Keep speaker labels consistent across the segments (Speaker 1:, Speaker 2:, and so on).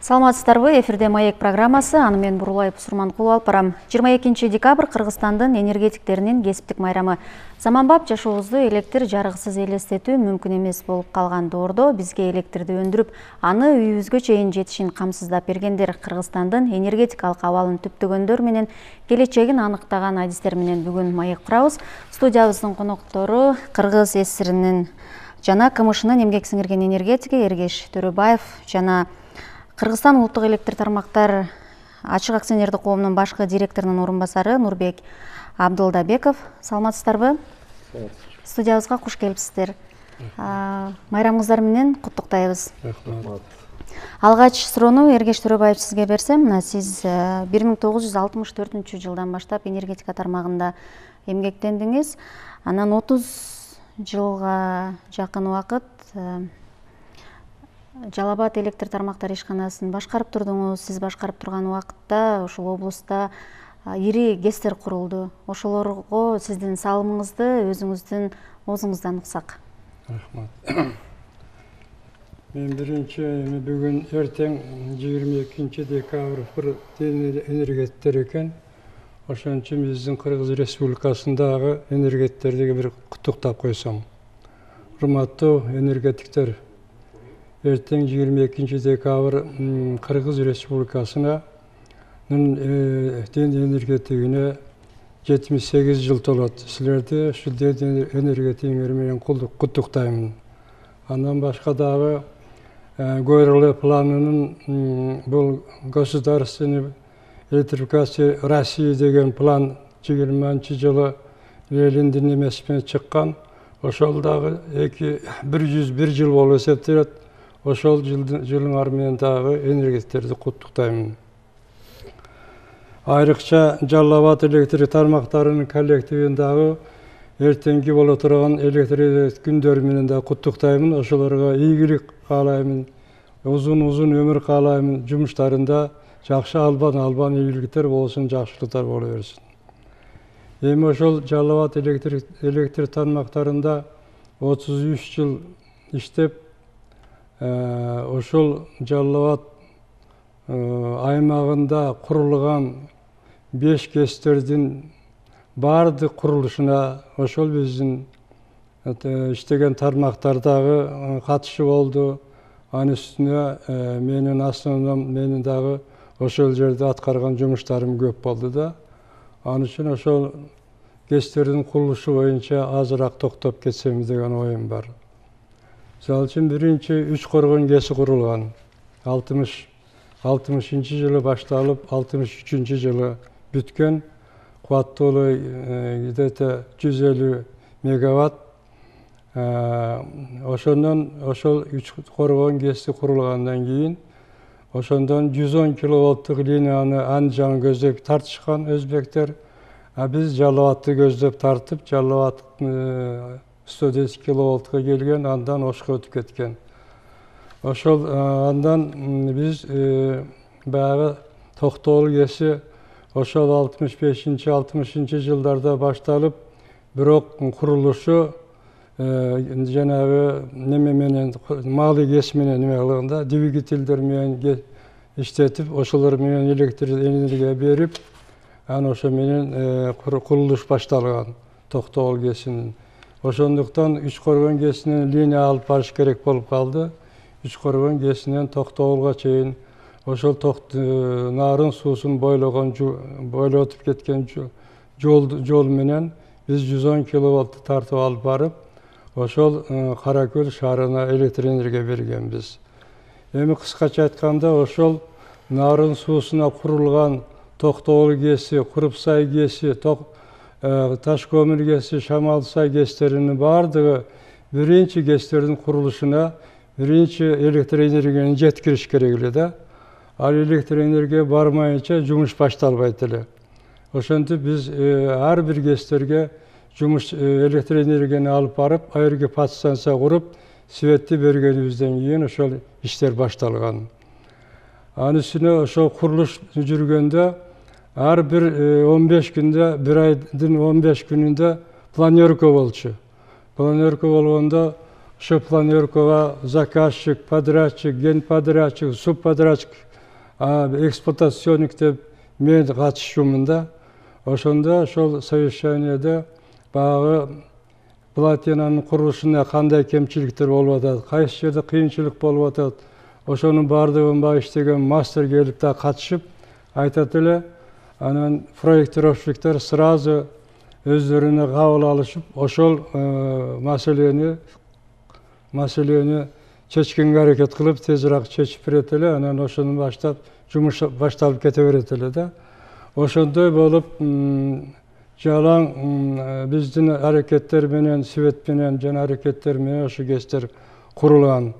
Speaker 1: Саламатсыздарбы, эфирде Маек программасы, аны мен Бурулаев Сурманкул алып барам. 22 декабрь Кыргызстандын энергетиктеринин кесиптик майрамы. Заманбап жашообузду электр жарыгысыз элестетүү мүмкүн эмес болуп калган доордо бизге электрди өндүрүп, аны үйүбүзгө чейин жетишин камсыздап бергендер Кыргызстандын энергетикалык абалын түптөгөндөр менен келечегин аныктаган адистер менен бүгүн маек курабыз. Студиябыздын коноктору Кыргыз ССРнин жана КМШнын эмгек сиңирген энергетики Эргеш Төрөбаев жана Кыргызстан улуттук электр тармактар ачык акционердик коомунун башкы директорунун орун басары Нурбек Абдылдабеков. Саламатсыздарбы? Студиябызга куш келипсиздер. Майрамыңыздар менен куттуктайбыз. Алгач суроону Эргеш Төрөбаев сизге берсем, сиз 1964 жылдан баштап энергетика тармагында эмгектендиңиз. Анан 30 жылга жакын убакыт Жалал Абад электр тармактар ишканасын башкарып турдуңуз. Сиз башкарып турган убакытта ушул облуста ири ГЭСтер курулду. Ошолорго сиздин салымыңызды өзүңүздүн оозуңуздан уксак.
Speaker 2: Рахмат. Мен биринчи бүгүн эртең 22 декабрь энергеттер экен. Ошон үчүн биздин Кыргыз Республикасындагы энергеттерди бир куттуктап койсом. Урматтуу энергетиктер, эртең 22 декабрь Кыргыз Республикасына ден энергетигине 78 жыл толот. Силерди ушул ден энергетигиңер менен куттуктаймын. Андан башка дагы Гойлы планынын бул государственный электрификация России деген план 20-нчы жылы Ленин эмесине чыккан. Ошол дагы 101 жыл болуп эсептелет. Ошол жылыңар менен дагы энергетиктерди куттуктаймын. Айрыкча Жалал Абад электр тармактарынын коллективин дагы эртеңки боло турган электр күндөр менен да куттуктаймын. Ошолорго ийгилик каалаймын, uzun ömür каалаймын, жумуштарында жакшы албан ийгиликтер болсун, жакшылыктар боло берсин. Эми ошол Жалал Абад электр тармактарында 33 жыл иштеп, ошол Жалал Абад аймагында курулган 5 ГЭСтердин бардык курулушуна ошол биздин иштеген тармактардагы катышы болду. Анын үстүнө менин основном менин дагы ошол жерде аткарган жумуштарым көп болду да. Анын үчүн ошол ГЭСтердин курулушу боюнча азыраак токтоп кетсем деген оюм бар. Мисалы үчүн биринчи 3 коргон ГЭСи курулган. 60-60 жылы башталып, 63 жылы бүткөн. Кубаттуулугу где-то 150 мегаватт. Ошондон ошол 3 коргон ГЭСи курулгандан кийин ошондон 110 киловатттык линияны Анжан көздөп тартышкан өзбектер. Биз Жалал Абадты көздөп тартып, Жалал Абад 110 киловаттка келген, андан Ошко өтүп кеткен. Ошол андан биз баягы Токтогул ГЭСи ошол 65-60 жылдарда башталып, бирок курулушу жанагы неме менен малы ГЭС менен неме кылганда двигательдер менен иштетип, ошолор менен электр энергия берип, анан ошо менен курулуш башталган Токтогул ГЭСинин. Ошондуктан 3 коргон ГЭСинен линия алып барыш керек болуп калды. 3 коргон ГЭСинен Токтогулга чейин ошол нарын суусун бойлотуп кеткен жол менен биз 110 киловаттты тартып алып барып, ошол Каракөл шаарына электр энергия бергенбиз. Эми кыскача айтканда, ошол нарын суусуна курулган Токтогул ГЭСи, Курупсай ГЭСи, Ташкөмүр ГЭСи, Шамалсай ГЭСтеринин бардыгы биринчи ГЭСтердин курулушуна биринчи электр энергияны жеткириш керек эле да. Ал электр энергия бармайынча жумуш башталбайт эле. Ошентип биз ар бир ГЭСтерге жумуш электр энергияны алып барып, айыргы подстанция куруп, светти бергенибизден кийин ошол иштер башталган. Анын үстүнө ошол курулуш жүргөндө ар бир 15 күндө, бир айдын 15 күнүндө планерка болчу. Планерка болгондо ошо планеркага заказчик, подрядчик, генподрядчик, субподрядчик эксплуатационник деп мен катышуумун да. Ошондо ошол совещанияда баягы плотинанын курулушунда кандай кемчиликтер болуп атат, кайсы жерде кыйынчылык болуп атат, ошонун баардыгын баягы иштеген мастер келип да катышып айтат эле. Анан проектировщиктер сразу өздөрүнө кабыл алышып, ошол маселени чечкенге аракет кылып, тезирээк чечип берет эле. Анан ошону баштап жумуш башталып кете берет эле да. Ошондой болуп, жалаң биздин аракеттер менен, свет менен, жана аракеттер менен ошо ГЭСтер курулган.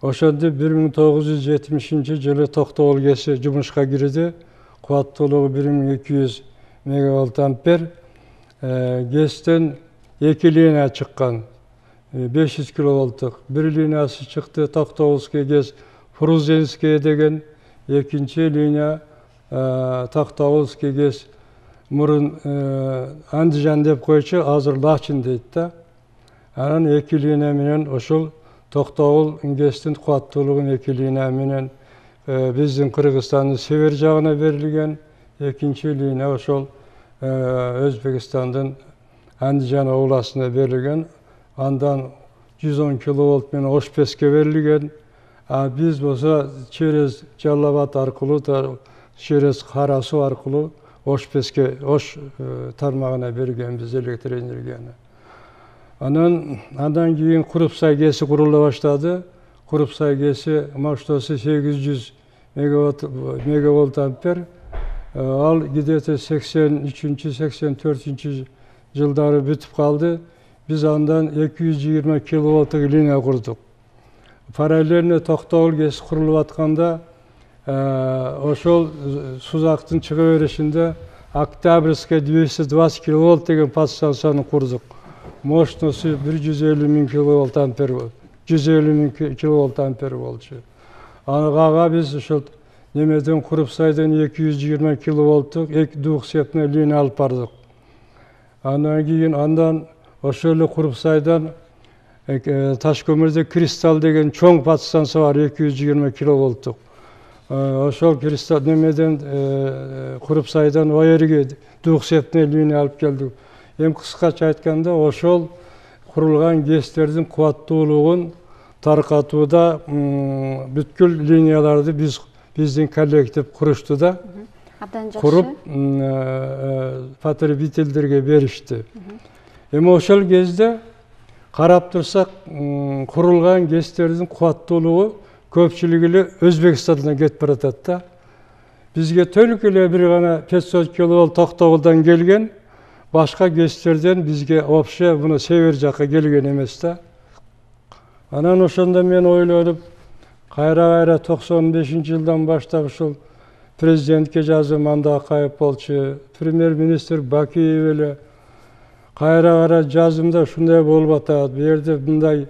Speaker 2: Ошондо 1970-жылы Токтогул ГЭСи жумушка кирди. Кубаттуулугу 1200 мегаватт ампер. ГЭСтен 2 линия чыккан. 500 киловолттук. Бир линиясы чыкты Токтогулский ГЭС, Фрузенский деген, экинчи линия Токтогулский ГЭС. Мурун Андижан деп койчу, азыр Лачин дейт да. Анан 2 линия менен ошол Токтогул ГЭСтин кубаттуулугун 2 линия менен биздин Кыргызстандын север жагына берилген. Экинчи линия ошол Өзбекстандын Андижан областына берилген. Андан 110 киловолт менен Ош-Песке берилген. Биз болсо через Жалал-Абад аркылуу, через Кара-Суу аркылуу Ош-Песке, Ош тармагына бергенбиз электр энергияны. Андан кийин Курупсай ГЭСи курула баштады. Курупсай ГЭСи мощносту 800 мегаватт ампер. Ал где-то 83-84 жылдары бүтүп калды. Биз андан 220 киловатттык линия курдук. Параллельно Токтогул ГЭСи курулуп атканда ошол Сузактын чыга беришинде Октябрьская 220 киловатт деген подстанцияны курдук. Мощносту 150 миң киловатт ампер, 150 миң киловатт ампер болчу. Ага биз ошол немеден Курупсайдан 220 киловатттык двухцепный линия алып бардык. Андан кийин ошол Курупсайдан Ташкөмүрдө Кристалл деген чоң подстанция бар, 220 киловатттык. Ошол Кристалл немеден Курупсайдан Оерге двухцепный линия алып келдик. Кыскача айтканда, ошол курулган ГЭСтердин кубаттуулугун таркатууда бүткүл линияларды биздин коллектив курушту да.
Speaker 1: Абдан жакшы.
Speaker 2: Куруп потребительдерге беришти. Ошол кезде карап турсак, курулган ГЭСтердин кубаттуулугу көпчүлүгү эле Өзбекстандан кетип баратат да. Бизге төлүк эле бир гана 500 киловатт Токтогулдан келген, башка ГЭСтерден бизге вообще буну север жакка келген эмес да. Анан ошондо мен ойлонуп, кайра 95-жылдан баштап ушул президентке жазым анда Акаев болчу, премьер-министр Бакиев эле кайра жазымда ушундай болуп атат. Бу жерде мындай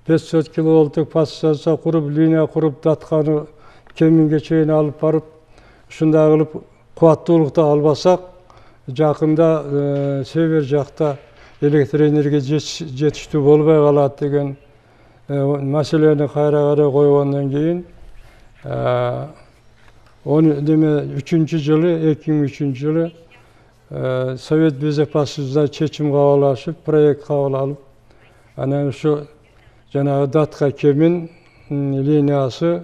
Speaker 2: 500 киловатттык подстанция куруп, линия куруп, датканы Кеминге чейин алып барып, ушундай кылып кубаттуулукты албасак, жакында север жакта электр энергия жетиштүү болбой калат деген маселени кайра койгондон кийин 2003 жылы Совет Безопасностьда чечим кабыл алышып, проект кабыл алып, анан ушу жанагы Датка Кемин линиясы,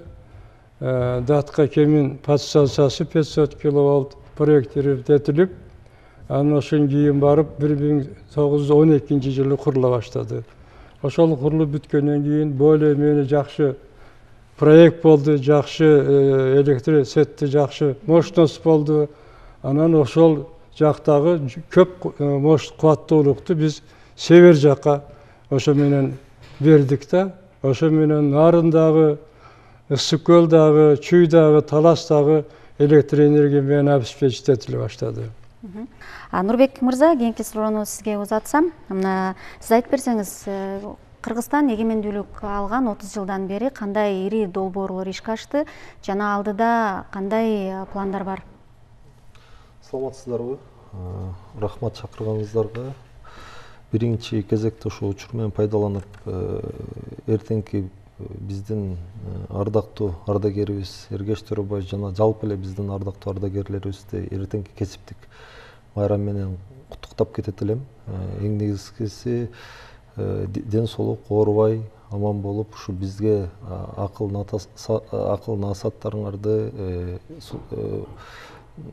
Speaker 2: Датка Кемин подстанциясы 500 киловатт проектировать, анан ошон кийин барып 1912 жылы курула баштады. Ошол курулуп бүткөндөн кийин более-менее жакшы проект болду, жакшы электр сетти, жакшы мощность болду. Анан ошол жактагы көп кубаттуулукту биз север жакка ошо менен бердик да. Ошо менен Нарындагы, Ысык көлдагы, Чүйдагы, Таластагы электр энергия менен обеспечить этиле баштады.
Speaker 1: Нурбек мырза, кийинки суроону сизге узатсам, мына сиз айтып берсеңиз, Кыргызстан эгемендүүлүк алган 30 жылдан бери кандай ири долбоорлор ишке ашты жана алдыда кандай пландар бар?
Speaker 3: Саламатсыздарбы? Рахмат чакырганыңыздарга. Биринчи кезекте ошол учур менен пайдаланып, эртеңки биздин ардактуу ардагерибиз Эргеш Төрөбаев жана жалпы эле биздин ардактуу ардагерлерибизди эртеңки кесиптик майрам менен куттуктап кетет элем. Эң негизгиси ден соолук, оорубай, аман болуп, ушу бизге акыл насааттарыңарды,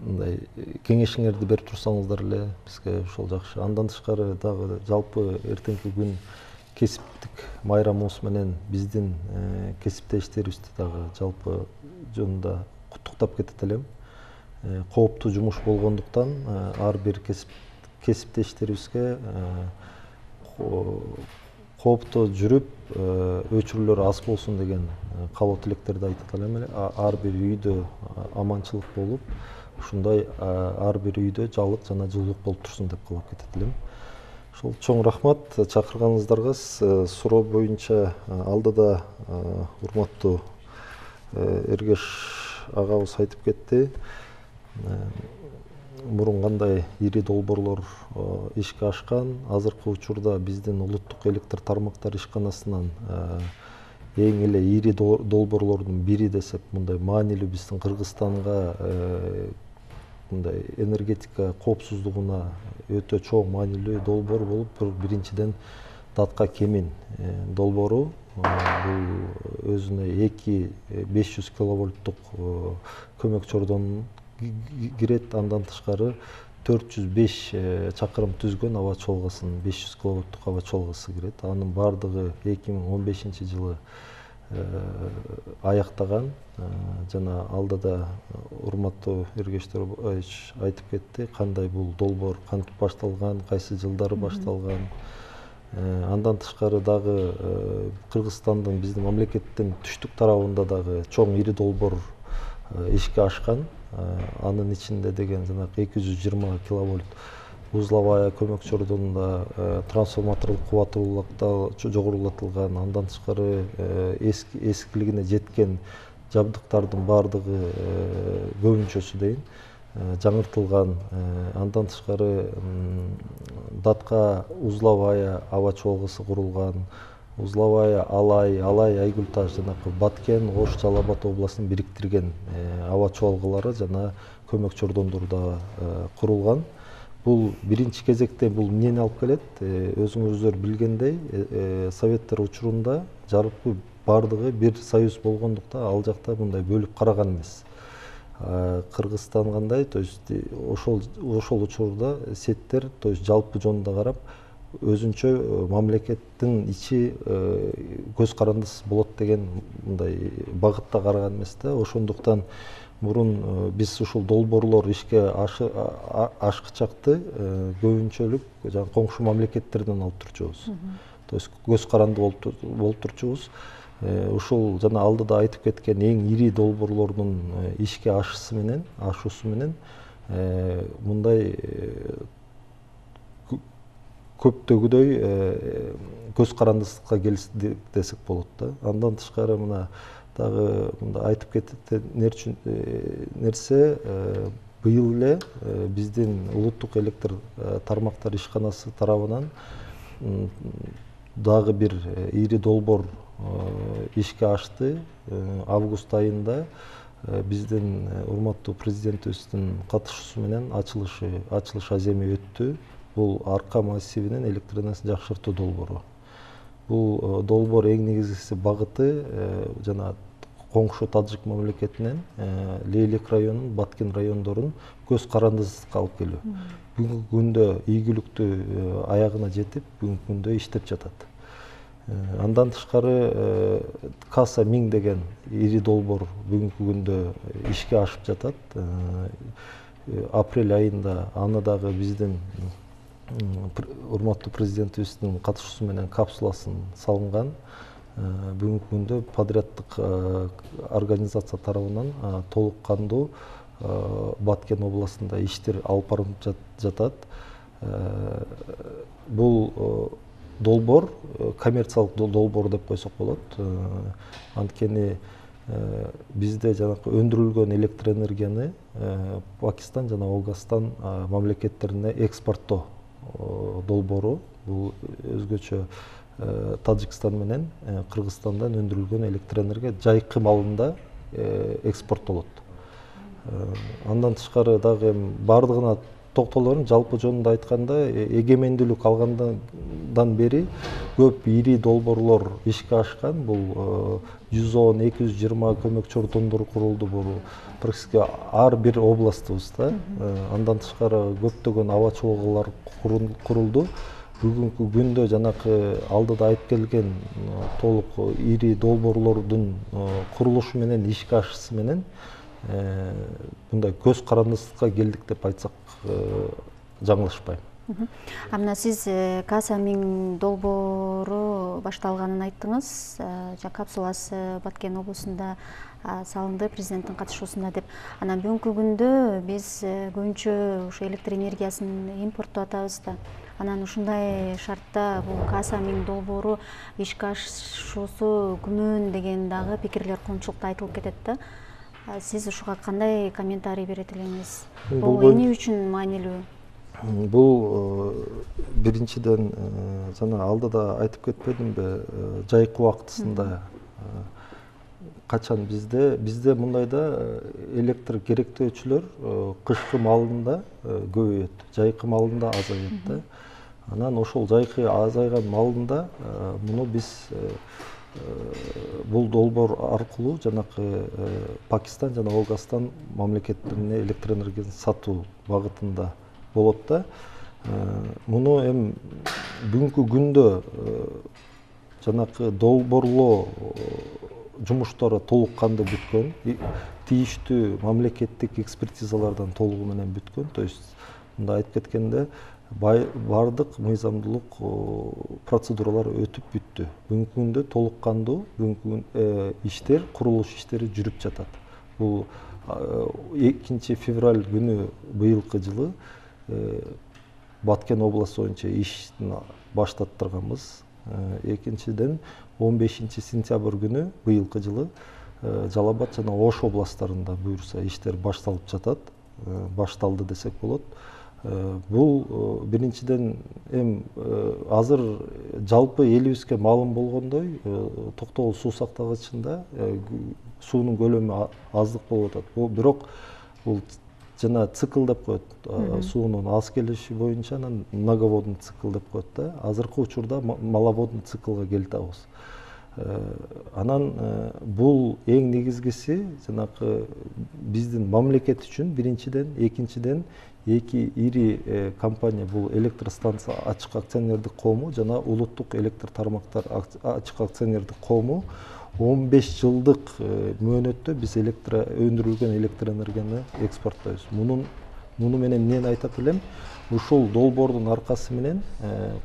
Speaker 3: мындай кеңешиңерди берип турсаңыздар эле бизге ошол жакшы. Андан тышкары дагы жалпы эртеңки күн кесиптик майрамыбыз менен биздин кесиптештерибизди дагы жалпы жөнүндө куттуктап кетет элем. Кооптуу жумуш болгондуктан ар бир кесиптештерибизге кооптоо жүрүп, өчүрүүлөр аз болсун деген каалоо тилектерди айтат элем. Ар бир үйдө аманчылык болуп, ушундай ар бир үйдө жалык жана жылуулук болуп турсун деп каалап кетет элем. Ошол чоң рахмат чакырганыңыздарга. Суроо боюнча алдыда урматтуу Эргеш агабыз айтып кетти. Мурун кандай ири долбоорлор ишке ашкан, азыркы учурда биздин улуттук электр тармактар ишканасынан эң эле ири долбоорлордун бири десек, мындай маанилүү биздин Кыргызстанга мындай энергетика коопсуздугуна өтө чоң маанилүү долбоор болуп, биринчиден Датка Кемин долбоору. Бул өзүнө 500 киловольттук көмөк чордон кирет. Андан тышкары 405 чакырым түзгөн аба чолгосунун 500 киловольттук аба чолгосу кирет. Анын бардыгы 2015-жылы аяктаган. Жана алдыда урматтуу Эргеш Төрөбаевич айтып кетти, кандай бул долбоор кантип башталган, кайсы жылдары башталган. Андан тышкары дагы Кыргызстандын, биздин мамлекеттин түштүк тарабында дагы чоң ири долбоор ишке ашкан. Анын ичинде деген жанагы 220 киловольт узловая көмөк чордонунда трансформаторлук кубаттуулукта жогорулатылган. Андан тышкары эскилигине жеткен жабдыктардын бардыгы көбүнчөсү дейин жаңыртылган. Андан тышкары Датка узловая аба чолгосу курулган. Узловая Алай Айгүлташ жанагы Баткен, Ош, Жалал Абад областын бириктирген аба чолгылары жана көмөк чордондору да курулган. Бул биринчи кезекте бул эмнени алып келет? Өзүңүздөр билгендей, советтер учурунда жалпы бардыгы бир союз болгондуктан ал жакта мындай бөлүп караган эмес. Кыргызстан кандай, то есть ошол учурда сеттер, то есть жалпы жонунда карап, өзүнчө мамлекеттин ичи көз карандысыз болот деген мындай багытта караган эмес да. Ошондуктан мурун биз ушул долбоорлор ишке ашкычакты көбүнчөлүк коңшу мамлекеттерден алып турчубуз. То есть көз каранды болуп турчубуз. Ушул жана алдыда айтып кеткен эң ири долбоорлордун ишке ашуусу менен мындай көптөгүдөй көз карандысызга келди десек болот да. Андан тышкары мына дагы мында айтып кетет нерсе, быйыл эле биздин улуттук электр тармактар ишканасы тарабынан дагы бир ири долбоор ишке ашты. Август айында биздин урматтуу президентибиздин катышуусу менен ачылыш аземи өттү. Бул Арка массивинин электр энергиясын жакшыртуу долбоору. Бул долбоор эң негизгиси багыты жана коңшу Таджик мамлекетинен Лейлек районун, Баткен райондорун көз карандысызга алып келүү. Бүгүнкү күндө ийгиликтүү аягына жетип, бүгүнкү күндө иштеп жатат. Андан тышкары Каса 1000 деген ири долбоор бүгүнкү күндө ишке ашып жатат. Апрель айында аны дагы биздин урматтуу президентибиздин катышуусу менен капсуласын салынган. Бүгүнкү күндө подряддык организация тарабынан толук кандуу Баткен областында иштер алып барылып жатат. Бул долбоор коммерциялык долбоор деп койсок болот. Анткени бизде жанагы өндүрүлгөн электр энергияны Пакистан жана Афганистан мамлекеттерине экспорттоо долбоору. Бул өзгөчө Тажикстан менен Кыргызстандан өндүрүлгөн электр энергия жайкы маалында экспорттолот. Андан тышкары дагы бардыгына токтолорун жалпы жөнүндө айтканда эгемендүүлүк алгандан бери көп ири долбоорлор ишке ашкан. Бул 110-220 көмөкчү ордондор курулду. Бул практически ар бир областыбызда. Андан тышкары көптөгөн аба чолгоолор курулду. Бүгүнкү күндө жанакы алдыда айтып келген толук ири долбоорлордун курулушу менен ишке ашышы менен мындай көз карандысыкка келдик деп айтсак жаңылышпайм.
Speaker 1: Мына сиз Каса-Миң долбоору башталганын айттыңыз. Капсуласы Баткен облусунда салынды президенттин катышуусунда деп. Анан бүгүнкү күндө биз көбүнчө ушу электр энергиясын импорттоп атабыз да. Анан ушундай шартта бул Каса-Миң долбоору ишке ашуусу күмөн деген дагы пикирлер коомчулукта айтылып кетет да. Сиз ушуга кандай комментарий берет элеңиз? Бул эмне үчүн маанилүү?
Speaker 3: Бул биринчиден жана алдыда айтып кетпедимби, жайкы убактысында качан бизде мындайда электр керектөөчүлөр кышкы маалында көбөйөт, жайкы маалында азайат да. Анан ошол жайкы азайган маалында муну биз бул долбоор аркылуу жанакы Пакистан жана Кыргызстан мамлекеттерине электр энергиясын сатуу багытында болот да. Муну бүгүнкү күндө жанакы долбоорлоо жумуштары толук кандуу бүткөн, тийиштүү мамлекеттик экспертизалардан толугу менен бүткөн. То есть мындай айтып кеткенде бардык мыйзамдуулук процедуралар өтүп бүттү. Бүгүнкү күндө толук кандуу иштер, курулуш иштери жүрүп жатат. Бул 2 февраль күнү быйылкы жылы Баткен областы боюнча ишин баштаттырганбыз. Экинчиден 15 сентябрь күнү быйылкы жылы Жалал Абад жана Ош областарында буюрса иштер башталып жатат. Башталды десек болот. Бул биринчиден азыр жалпы элибизге маалым болгондой Токтогул суу сактагычында суунун көлөмү аздык болуп атат. Бирок бул жана цикл деп коет. Суунун аз келиши боюнча анан многоводный цикл деп коет да. Азыркы учурда маловодный циклга келип атабыз. Анан бул эң негизгиси жанакы биздин мамлекет үчүн биринчиден, экинчиден эки ири компания бул электр станция ачык акционердик коому жана улуттук электр тармактар ачык акционердик коому 15 жылдык мөөнөттө биз өндүрүлгөн электр энергияны экспорттойбуз. Муну менен эмнени айтат элем? Ушул долбоордун аркасы менен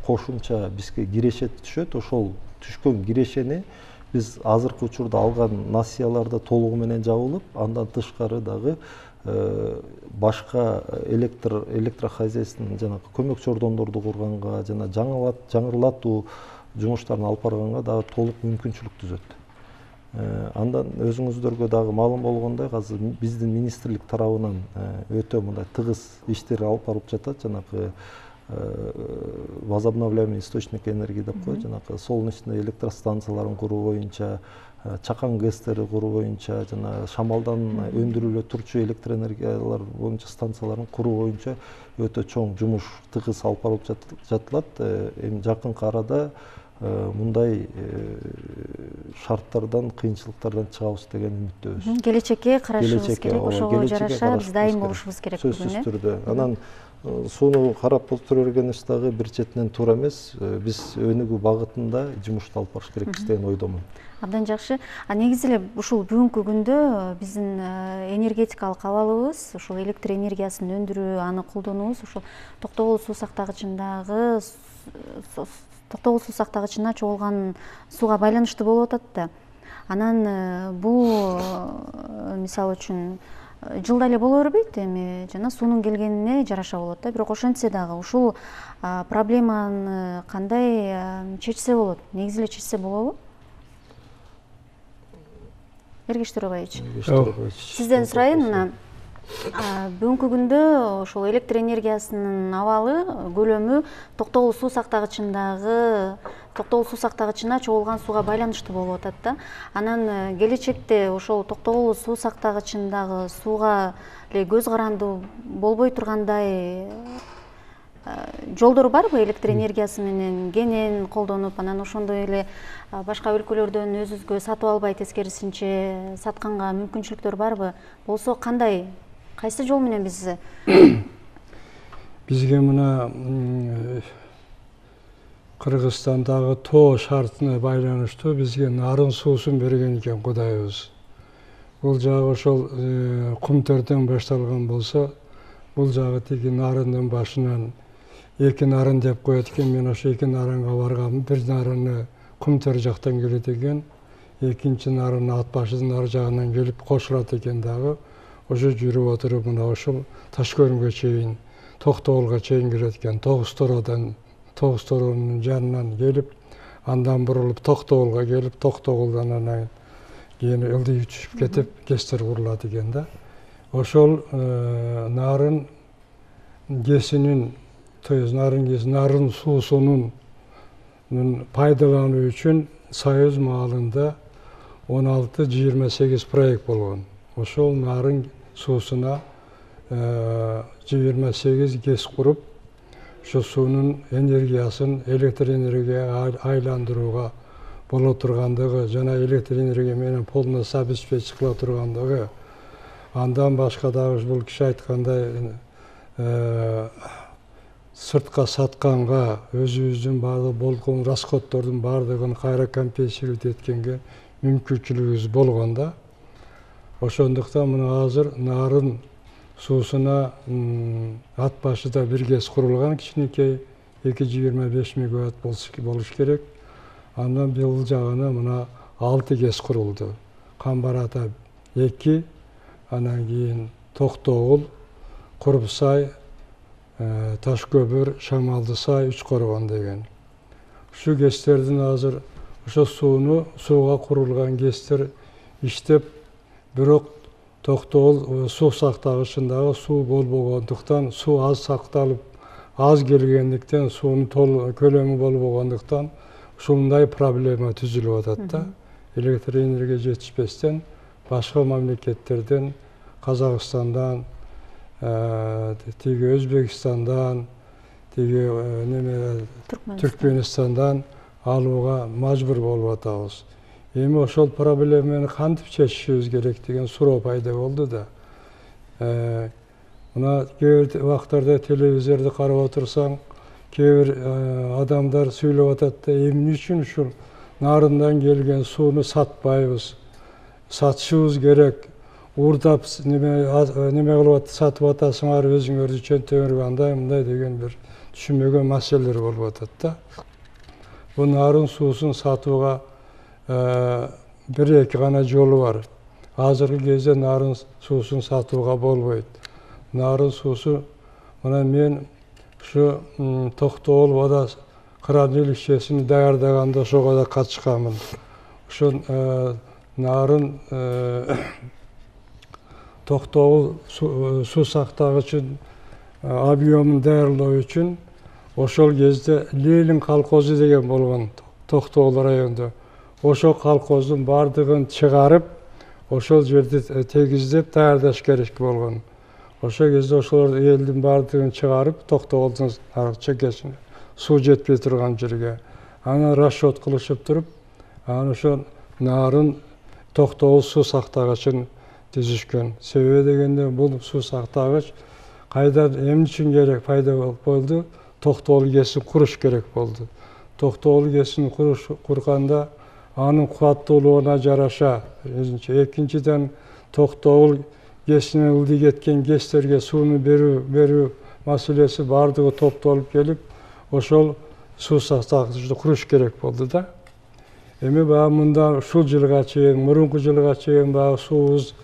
Speaker 3: кошумча бизге киреше түшөт. Ошол түшкөн кирешени биз азыркы учурда алган насыяларды толугу менен жабылып, андан тышкары дагы башка электрохозяйствонун жанагы көмөкчү ордондорду курганга жана жаңыртуу жумуштарын алып барганга дагы толук мүмкүнчүлүк түзөт. Андан өзүңүздөргө дагы маалым болгондой, азыр биздин министрлик тарабынан өтө мындай тыгыз иштер алып барылып жатат. Жанагы возобновляемый источник энергии деп коет, жанагы солнечный электростанцияларын куруу боюнча, чакан ГЭСтери куруу боюнча, жана шамалдан өндүрүлө турчу электр энергиялар боюнча станцияларын куруу боюнча өтө чоң жумуш тыгыз алып барылып жатылат. Жакынкы арада мындай шарттардан, кыйынчылыктардан чыгабыз деген үмүттөбүз.
Speaker 1: Келечекке карашыбыз керек, ошого жараша биз дайым болушубуз керек бүгүн.
Speaker 3: Сөзсүз түрдө. Анан сууну карап отура бергенибиз дагы бир четинен туура эмес. Биз өнүгүү багытында жумушту алып барыш керекпиз деген ойдомун.
Speaker 1: Абдан жакшы. Негизи эле ушул бүгүнкү күндө биздин энергетикалык абалыбыз, ушул электр энергиясын өндүрүү, аны колдонуубуз ушул Токтогул суу сактагычына чогулган сууга байланыштуу болуп атат да. Анан бул мисалы үчүн жылда эле боло бербейт, эми жана суунун келгенине жараша болот да. Бирок ошентсе дагы ушул проблеманы кандай чечсе болот? Негизи эле чечсе болобу? Эргеш Төрөбаевич, сизден сурайын, бүгүнкү күндө ошол электр энергиясынын абалы, көлөмү Токтогул суу сактагычындагы Токтогул суу сактагычына чогулган сууга байланыштуу болуп атат да. Анан келечекте ошол Токтогул суу сактагычындагы сууга эле көз карандуу болбой тургандай жолдору барбы? Электр энергиясы менен кенен колдонуп, анан ошондой эле башка өлкөлөрдөн өзүбүзгө сатып албай, тескерисинче сатканга мүмкүнчүлүктөр барбы? Болсо кандай, кайсы жол менен
Speaker 2: бизге мына Кыргызстандагы тоо шартына байланыштуу бизге нарын суусун берген экен Кудайыбыз. Бул жагы ошол кумтөрдөн башталган болсо, бул жагы тиги нарындын башынан эки нарын деп коет экен. Мен ошо эки нарынга баргам. Бир нарыны кумтөр жактан келет экен, экинчи нарын ат башынын ар жагынан келип кошулат экен дагы. Ошо жүрүп отуруп мына ошол Ташкөрүнгө чейин, Токтогулга чейин келет экен. Тогуз-Торонун жанынан келип, андан бурулуп Токтогулга келип, Токтогулдан анан кийин ылдый түшүп кетип, кестер курулат экен да. Ошол нарын кесинин, нарын суусунун пайдалануу үчүн Союз маалында 16-28 проект болгон. Ошол нарын суусуна 28 кес куруп, ошо суунун энергиясын электр энергияга айландырууга боло тургандыгы жана электр энергия менен полностью обеспечить кыла тургандыгы. Андан башка дагы бул киши айткандай сыртка сатканга өзүбүздүн баардык болгон расходдордун баардыгын кайра компенсировать эткенге мүмкүнчүлүгүбүз болгон да. Ошондуктан мына азыр нарын суусуна ат башыда бир кес курулган, кичинекей 225 мегаватт болуш керек. Андан бул жагына мына 6 кес курулду. Камбарата 2, анан кийин Токтогул, Курупсай, Ташкөбүр, Шамалдысай, Үч Коргон деген. Ушу кестердин азыр ошо сууга курулган кестер иштеп, бирок Токтогул суу сактагычындагы суу болбогондуктан, суу аз сакталып, аз келгендиктен, суунун көлөмү болбогондуктан ушундай проблема түзүлүп атат да. Электр энергия жетишпестен башка мамлекеттерден, Казакстандан, тиги Өзбекстандан, тиги Түркменистандан алууга мажбур болуп атабыз. Эми ошол проблеманы кантип чечишибиз керек деген суроо пайда болду да. Мына кээ бир убактарда телевизорду карап отурсаң, кээ бир адамдар сүйлөп атат да, эмне үчүн ушул нарындан келген сууну сатпайбыз, сатышыбыз керек, уурдап неме кылып сатып атасыңар, өзүңөрдү чөнтөңөр андай мындай деген бир түшүнбөгөн маселелер болуп атат да. Бул нарын суусун сатууга бир-эки гана жолу бар. Азыркы кезде нарын суусун сатууга болбойт. Нарын суусу мына мен ушу Токтогул вода хранилищесин даярдаганда ошого да катышканмын. Ошо нарын Токтогул суу сактагычын объемун даярлоо үчүн ошол кезде Ленин колхозу деген болгон Токтогул районунда. Ошол колхоздун бардыгын чыгарып, ошол жерди тегиздеп даярдаш керек болгон. Ошол кезде ошолор элдин бардыгын чыгарып, Токтогулдун чекесине суу жетпей турган жерге. Анан расчет кылышып туруп, анан ошо нарын Токтогул суу сактагычын түзүшкөн. Себеби дегенде бул суу сактагыч кайдан эмне үчүн керек пайда болду? Токтогул кесин куруш керек болду. Токтогул кесин курганда анын кубаттуулугуна жараша, экинчиден Токтогул кесинен ылдый кеткен кестерге сууну берүү маселеси бардыгы топтолуп келип, ошол суу сактагычты куруш керек болду да. Эми баягы мында ушул жылга чейин, мурунку жылга чейин баягы суубуз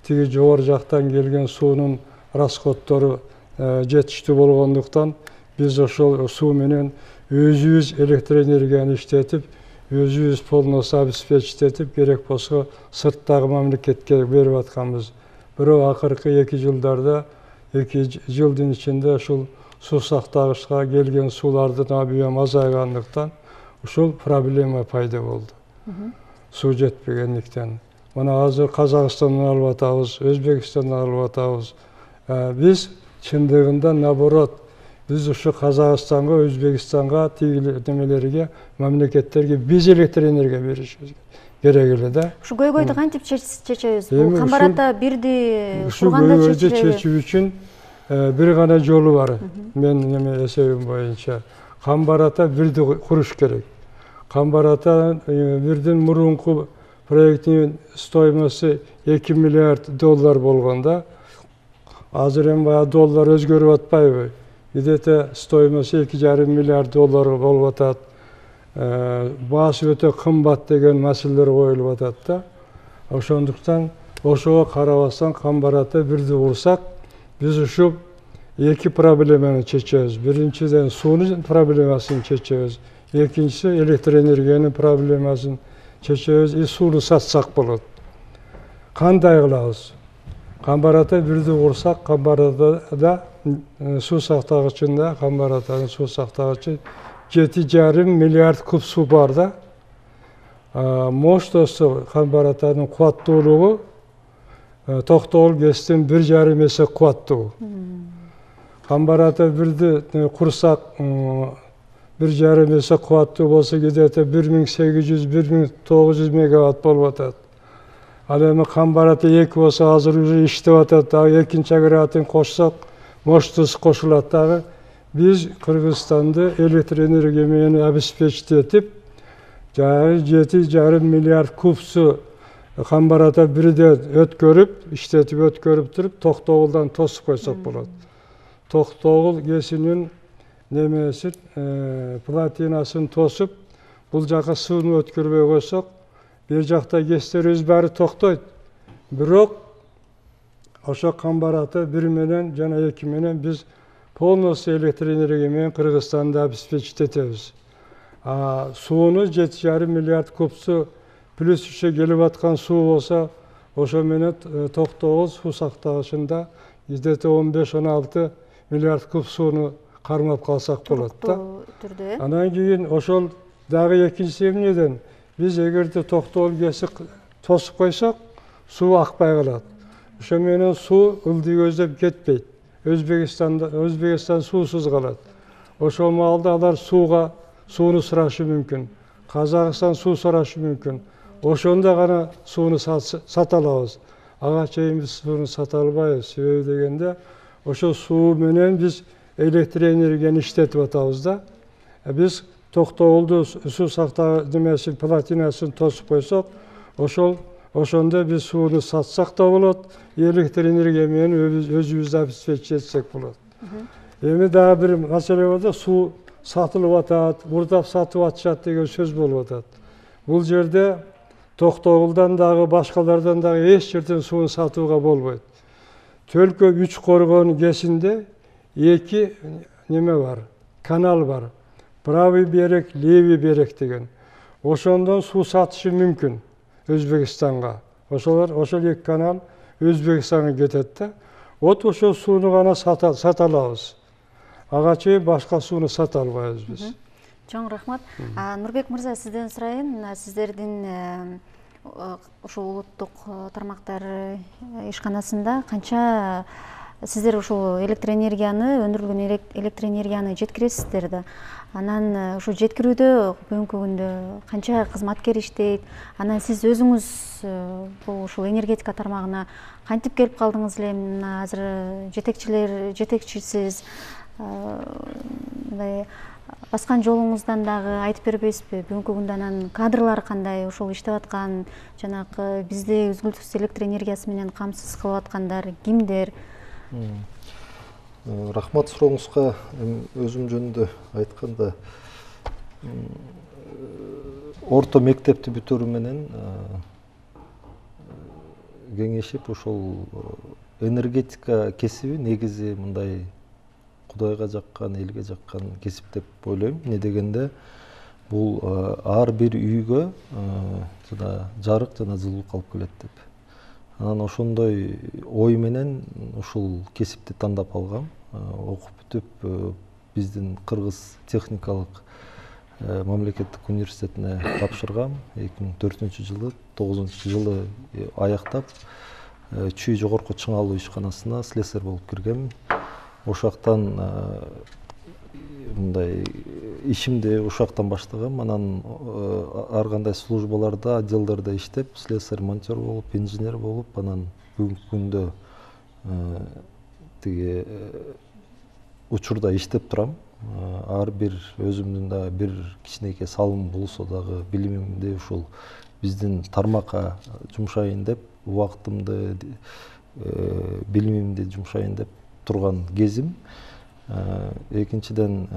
Speaker 2: тиги жогору жактан келген суунун расходдору жетиштүү болгондуктан биз ошол суу менен өзүбүз электр энергияны иштетип, өзүбүз полностью обеспечить этип, керек болсо сырттагы мамлекетке берип атканбыз. Бирок акыркы 2 жылдарда, 2 жылдын ичинде ушул суу сактагычка келген суулардын объему азайгандыктан ушул проблема пайда болду. Суу жетпегендиктен. Мына азыр Казакстандан алып атабыз, Өзбекстандан алып атабыз. Биз чындыгында наоборот, биз ушу Казакстанга, Өзбекстанга, тиги немелерге, мамлекеттерге биз электр энергия беришибиз керек эле да.
Speaker 1: Ушу көйгөйдү кантип чечебиз? Бул Камбарата бирди курганда
Speaker 2: чечүү үчүн бир гана жолу бар. Мен неме эсебим боюнча Камбарата бирди куруш керек. Камбарата бирдин мурунку проекттин стоимосу 2 миллиард доллар болгондо, азыр эми баягы доллар өзгөрүп атпайбы? Где-то стоимосу 2,5 миллиард доллар болуп атат. Баасы өтө кымбат деген маселелер коюлуп атат да. Ошондуктан ошого карабастан Камбарата бирди курсак, биз ушу эки проблеманы чечебиз. Биринчиден суунун проблемасын чечебиз. Экинчиси электр энергиянын проблемасын чечебиз. Сууну сатсак болот. Кандай кылабыз? Камбарата бирди курсак, Камбаратада суу сактагычында, Камбаратанын суу сактагычы 7,5 миллиард куб суу бар да. Мощносту Камбаратанын кубаттуулугу Токтогул ГЭСтин 1,5 эсе кубаттуу. Камбарата бирди курсак 1,5 эсе кубаттуу болсо, где-то 1800-1900 мегаватт болуп атат. Ал эми Камбарата 2 болсо азыр уже иштеп атат. Экинчи агрегатын кошсок, мощносту кошулат дагы. Биз Кыргызстанды электр энергия менен обеспечить жагы 7,5 миллиард куб суу Камбарата бирде өткөрүп, иштетип өткөрүп туруп, Токтогулдан тосуп койсок болот. Токтогул ГЭСинин немесин, платинасын тосуп, бул жака сууну өткөрбөй койсок, бир жакта ГЭСтерибиз баары токтойт. Бирок ошо Камбарата 1 менен жана 2 менен биз полностью электр энергия менен Кыргызстанды обеспечить этебиз. Сууну 7,5 миллиард куб суу плюс еще келип аткан суу болсо, ошо менен Токтогул суу сактагычында где-то 15-16 миллиард куб сууну кармап калсак болот да. Анан кийин ошол дагы экинчиси эмнеден? Биз эгерде Токтогул ГЭСи тосуп койсок, суу акпай калат. Ошо менен суу ылдый көздөп кетпейт. Өзбекстан суусуз калат. Ошол маалда алар сууну сурашы мүмкүн. Казакстан суу сурашы мүмкүн. Ошондо гана сууну сата алабыз. Ага чейин биз сууну сата албайбыз. Себеби дегенде, ошо суу менен биз электр энергияны иштетип атабыз да. Биз Токтогулду суу сактаа немесин, платинасын тосуп койсок, ошондо биз сууну сатсак да болот, электр энергия менен өзүбүздү обеспечить этсек болот. Эми дагы бир маселе бар да, суу сатылып атат, мурдап сатып атышат деген сөз болуп атат. Бул жерде Токтогулдан дагы, башкалардан дагы эч жерден сууну сатууга болбойт. Төлкө 3 коргон ГЭСинде 2 неме бар, канал бар. Правый берег, левый берег деген. Ошондон суу сатышы мүмкүн Өзбекстанга. Ошол 2 канал Өзбекстанга кетет да. Ошол сууну гана сата алабыз. Ага чейин башка сууну сата албайбыз биз.
Speaker 1: Чоң рахмат. Нурбек мырза, сизден сурайын, сиздердин ушул улуттук тармактар ишканасында канча сиздер ушул электр энергияны, өндүрүлгөн электр энергияны жеткиресиздер да. Анан ушул жеткирүүдө бүгүнкү күндө канча кызматкер иштейт? Анан сиз өзүңүз бул ушул энергетика тармагына кантип келип калдыңыз эле? Азыр жетекчисиз. Баскан жолуңуздан дагы айтып бербейсизби? Бүгүнкү күндө анан кадрлар кандай, ошол иштеп аткан, жанагы бизди үзгүлтүксүз электр энергиясы менен камсыз кылып аткандар кимдер?
Speaker 3: Рахмат сурооңузга. Өзүм жөнүндө айтканда, орто мектепти бүтүрүү менен кеңешип, ошол энергетика кесиби негизи мындай Кудайга жаккан, элге жаккан кесип деп ойлойм. Не дегенде, бул ар бир үйгө жана жарык жана жылуу калып келет деп. Анан ошондой ой менен ушул кесипти тандап алгам. Окуп бүтүп, биздин кыргыз техникалык мамлекеттик университетине тапшыргам. 2004 жылы, 9 жылы аяктап, Чүй жогорку чыңалуу ишканасына слесарь болуп киргем. Ошактан мындай ишимди ошактан баштагам. Анан ар кандай службаларда, отделдерде иштеп, слесарь, монтер болуп, инженер болуп, анан бүгүнкү күндө тиги учурда иштеп турам. Ар бир өзүмдүн да бир кичинекей салым болсо дагы билимимди ушул биздин тармакка жумшайын деп, убактымды, билимимди жумшайын деп турган кезим. Экинчиден,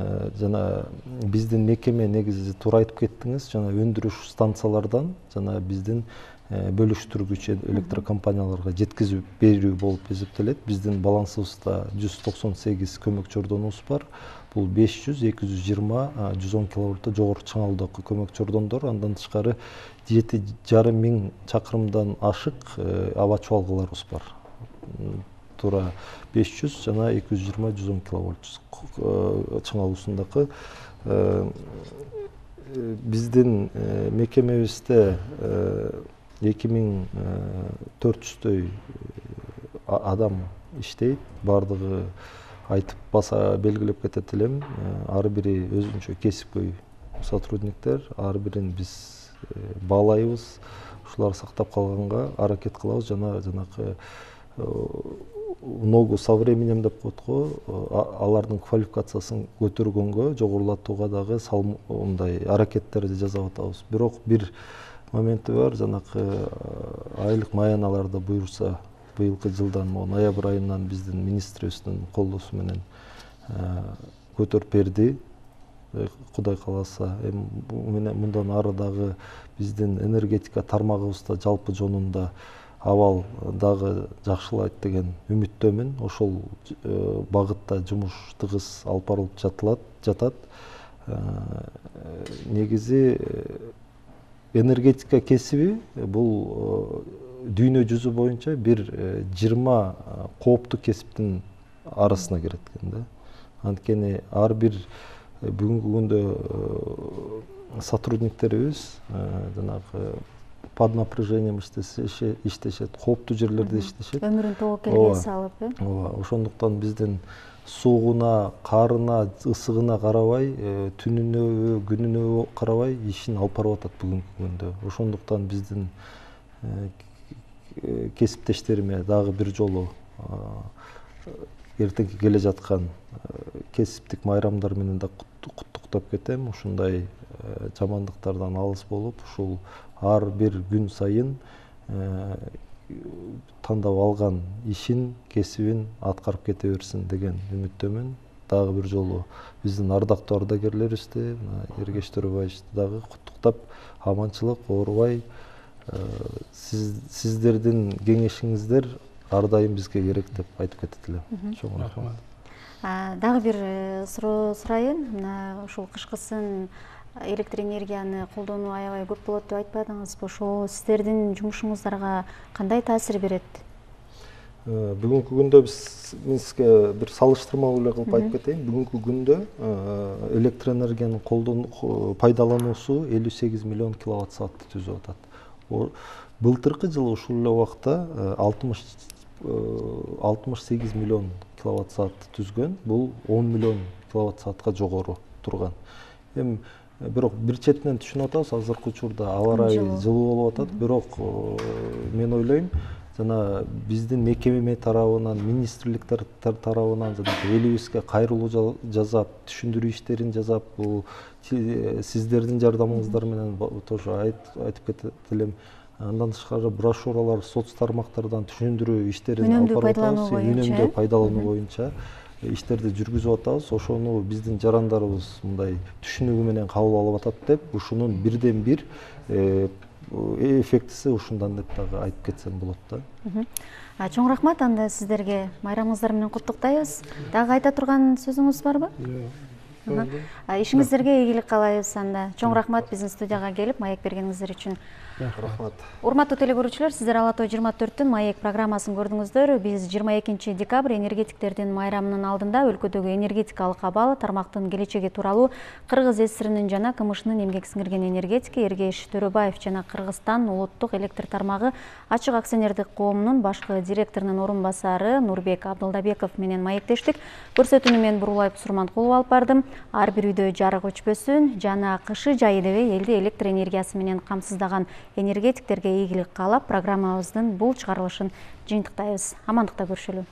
Speaker 3: жана биздин мекеме негизи туура айтып кеттиңиз, жана өндүрүш станциялардан жана биздин бөлүштүргүч электрокомпанияларга жеткизип берүү болуп эсептелет. Биздин балансыбызда 198 көмөк чордонубуз бар. Бул 500, 220, 110 киловольтта жогорку чыңалуудагы көмөк чордондор. Андан тышкары 7,5 миң чакырымдан ашык аба чуалгаларыбыз бар. Туура 500 жана 220, 110 киловольт чыңалуусундагы биздин мекемебизде 2400 адам иштейт. Бардыгы айтып баса белгилеп кетет элем. Ар бири өзүнчө кесипкөй сотрудниктер, ар бирин биз баалайбыз. Ушуларды сактап калганга аракет кылабыз. Жанагы ногу со временем деп коет го, алардын квалификациясын көтөргөнгө, жогорулатууга дагы мындай аракеттерди жасап атабыз. Бирок бир моменти бар, жанагы айлык маяналарды буйрса, быйылкы жылдан ноябрь айынан биздин министрибиздин колдоосу менен көтөрүп берди. Кудай кааласа, мындан ары дагы биздин энергетика тармагыбызда жалпы жонунда абал дагы жакшылайт деген үмүттөмүн. Ошол багытта жумуш тыгыз алып барылып жатат. Негизи энергетика кесиби бул дүйнө жүзү боюнча бир 20 кооптуу кесиптин арасына кирет экен да. Анткени ар бир бүгүнкү күндө сотрудниктерибиз жанагы под напряжением иштешет, кооптуу жерлерде иштешет.
Speaker 1: Өмүрүн тобокелге салып,
Speaker 3: ооба, ошондуктан биздин суугуна, карына, ысыгына карабай, түнүнө, күнүнө карабай ишин алып барып атат бүгүнкү күндө. Ошондуктан биздин кесиптештериме дагы бир жолу эртеңки келе жаткан кесиптик майрамдар менен да куттуктап кетем. Ушундай жамандыктардан алыс болуп, ушул ар бир күн сайын тандап алган ишин, кесибин аткарып кете берсин деген үмүттөмүн. Дагы бир жолу биздин ардактуу ардагерлерибизди, Эргеш Төрөбаевичти дагы куттуктап, аманчылык, оорубай, сиздердин кеңешиңиздер ар дайым бизге керек деп айтып кетет элем. Чоң рахмат.
Speaker 1: Дагы бир суроо сурайын. Мына ушул кышкысын электр энергияны колдонуу аябай көп болот деп айтпадыңызбы? Ошол сиздердин жумушуңуздарга кандай таасир берет?
Speaker 3: Бүгүнкү күндө сизге бир салыштырмалуу эле кылып айтып кетейин. Бүгүнкү күндө электр энергиянын пайдалануусу 58 миллион киловатт саатты түзүп атат. Былтыркы жылы ушул эле убакта 68 миллион киловатт саатты түзгөн. Бул 10 миллион киловатт саатка жогору турган. Бирок бир четинен түшүнүп атабыз, азыркы учурда аба ырайы жылуу болуп атат. Бирок мен ойлойм, жана биздин мекеме тарабынан, министрликтер тарабынан жана элибизге кайрылуу жасап, түшүндүрүү иштерин жасап, бул сиздердин жардамыңыздар менен тоже айтып кетет элем. Андан тышкары брошюралар, соц тармактардан түшүндүрүү иштерин алып барып атабыз. Үнөмдүү пайдалануу боюнча иштерди жүргүзүп атабыз. Ошону биздин жарандарыбыз мындай түшүнүгү менен кабыл алып атат деп, ушунун бирден бир эффектиси ушундан деп дагы айтып кетсем болот да.
Speaker 1: Чоң рахмат, анда сиздерге майрамыңыздар менен куттуктайбыз. Дагы айта турган сөзүңүз барбы?
Speaker 2: болду.
Speaker 1: Ишиңиздерге ийгилик каалайбыз анда. Чоң рахмат биздин студияга келип маек бергениңиздер үчүн.
Speaker 3: Рахмат.
Speaker 1: Урматтуу телекөрүүчүлөр, сиздер Ала Тоо 24-түн маек программасын көрдүңүздөр. Биз 22 декабрь энергетиктердин майрамынын алдында өлкөдөгү энергетикалык абал, тармактын келечеги тууралуу Кыргыз ССРнин жана КМШнын эмгек сиңирген энергетики Эргеш Төрөбаев жана Кыргызстан улуттук электр тармагы ачык акционердик коомунун башкы директорунун орун басары Нурбек Абдылдабеков менен маектештик. Көрсөтүүнү мен Бурулай Сурманкулова алып бардым. Ар бир үйдө жарык өчпөсүн жана кышы жайы дебей элди электр энергиясы менен камсыздаган энергетиктерге ийгилик каалап программабыздын бул чыгарылышын жыйынтыктайбыз. Амандыкта көрүшөлү.